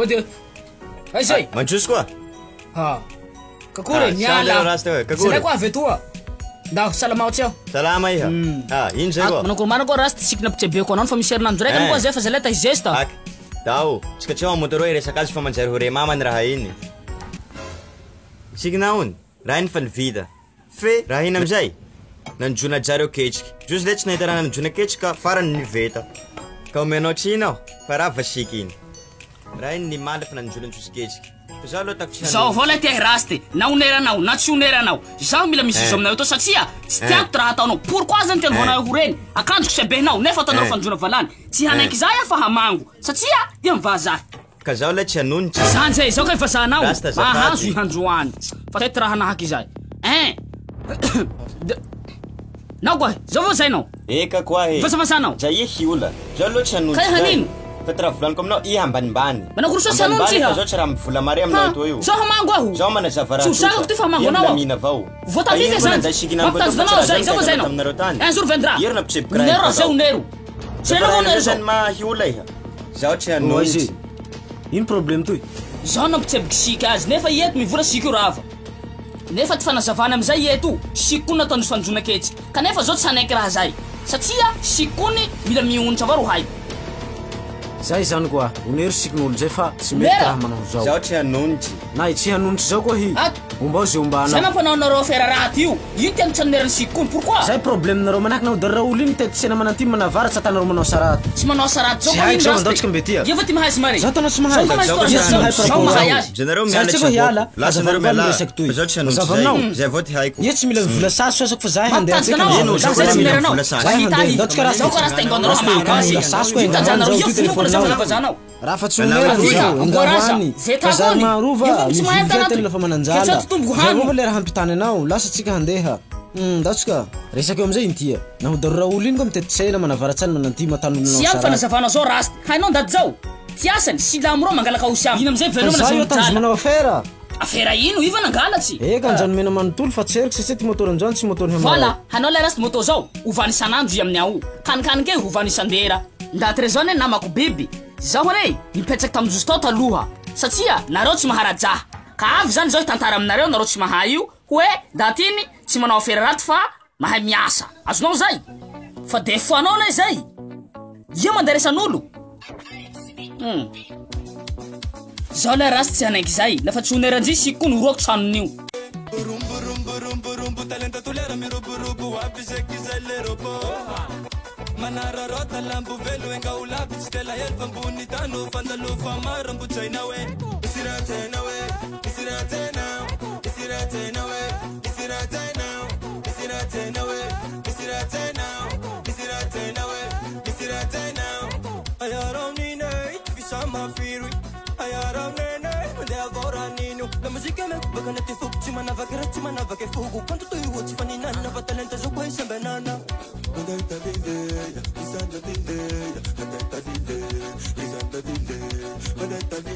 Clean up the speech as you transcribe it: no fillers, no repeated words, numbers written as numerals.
dia. Ai zay. Manjus koa. Ha. Kakure niala. Sila ko avy etoa. Nda salama tsao. Salama iha. Ino zay koa. Manako manako rasta sikina pitsebeko anao fa misy herinandro raiky koa zay fa zaleta geste. Dao, tsika tsy ao motoroi resaka azy fa manjary hore mama ny raha iny. Sikina hony, raha iny fa nivita. Fe raha iny amizay nanjona jareo ketriky. Jusy le tsy nahita raha nanjona ketrika farany niveta. Ka omenao tsy inao fa raha vasiky iny. Raha iny nimaly fa nanjona jusy ketriky. Fa zaho aloha tako tsy zaho vola te rasty na oneranao na tsy oneranao zaho mila misy izy aminao eto satria tsy tiako raha ataonao pourquoi zany tianovanao ho reny akandroko sebenao nefa ataonao fanjona valany tsy hanaiky zay fa hamango satria dia mivazahy ka zaho le tsy hanonitsy zany zay zao ka ifasanao mahazo ihandroany fa tety raha nahaky zay nao koa zao vao zainao eka koa he fasafasanao zay hiola zaho aloha tsy hanonitsy kay hanino Petra volaniko aminao iha ambanimbany. Manako rusa sanontsy iha. Zao tsy raha mivola mare aminao to io. Zaho hamango aho. Zaho manazava raha. Susako ty fa hamango anao. Mina vao. Votabika zany. Mampitanjonao zay zao zainao. Un jour viendra. Yerna pitsebikra. Nero zao nero. Zeno nero zany mahiola iha. Zaho tsy hanonitsy. Ino problème toy? Zaho nampitsebiky sika azy nefa ieto mivola sika rava. Nefa ty fanazavana amizay eto sikony nataon'ny fanjona ketsiky. Kanefa zao tsy hanaiky raha zay. Satria sikony mila miontsy avao ro haiko. Zay zany koa, onery sikin'olo zay fa tsy mety raha manao zao. Zaho tsy hanonitsy. Na tsy hanonitsy zao koa hi. Ombao zay ombanao. Zay mampanao nareo affaire raty io. Ino tiano tsanerany sikony pourquoi? Zay problème nareo manahaka nao darao olo iny tetitsena manantimy manavara tsy atanareo manao saraty. Tsy manao saraty zao koa ino rasty. Ndaotsika mbetia. Io fa ty mahay sy mare. Zao tana tsy mahay. Zao mahay azy. Janareo miala tsy hiala. Lasa nareo miala. Zaho tsy hanonitsy zay. Zay vao ty haiko. Ie tsy mila vola sasy sasako fa zahay handeha tsika. Ino zao zay mila vola sasy. Ndaotsika raha zao raha stengonareo hamango. Sasy koa enganao io telefone zao. Raha fa tsy onerany angahany fazary marova mividy lafa mananjala zay le raha hampitany anao lasa tsika handeha ndaotsika resaka eo amizay intia naho darora olo iny koa mitetitsena manavaratsany mananty matanonao sy ampy fanazavana zao rasty hainao ndaty zao tiasany silamo ro mangalaka osiamo ino amizay velomana zao tanjo manao affaire affaire ino iva nangalatsy eka anjanonmena manontolo fa tsy eriko satsia ty motor anjano tsy motor voilà hanao le rasty moto zao ovany isanandro i amin'ny ao kanikaniky ovany isandera ndaty zao ne namako biby zaho re nipetsaky tamin'ny justo taloha satria nareo tsy maharajaha ka avy zany zao tantara aminareo nareo tsy mahay io hoe daty iny tsy manao affaire raty fa mahay miasa azonao zay fa defo anao lay zay io manderesan'olo zao le rasy tsy hanaiky zay lafa tsy oneranjy sikony oroako tranon'io Manara rota lambu velu enga ulapi stela helfa mbuni tano fandalo famara mbuchaina we isirate na we isirate now isirate na we isirate now isirate na we isirate now isirate na we isirate now ayaram ni nei fisama firu ayaram ne de agora nino la musica me bagana te fuku chimana vake fuku quanto tu uchi fanina na vatalenta zo kwai sembenana Mandata dile, isanda dile, mandata dile, isanda dile, mandata dile.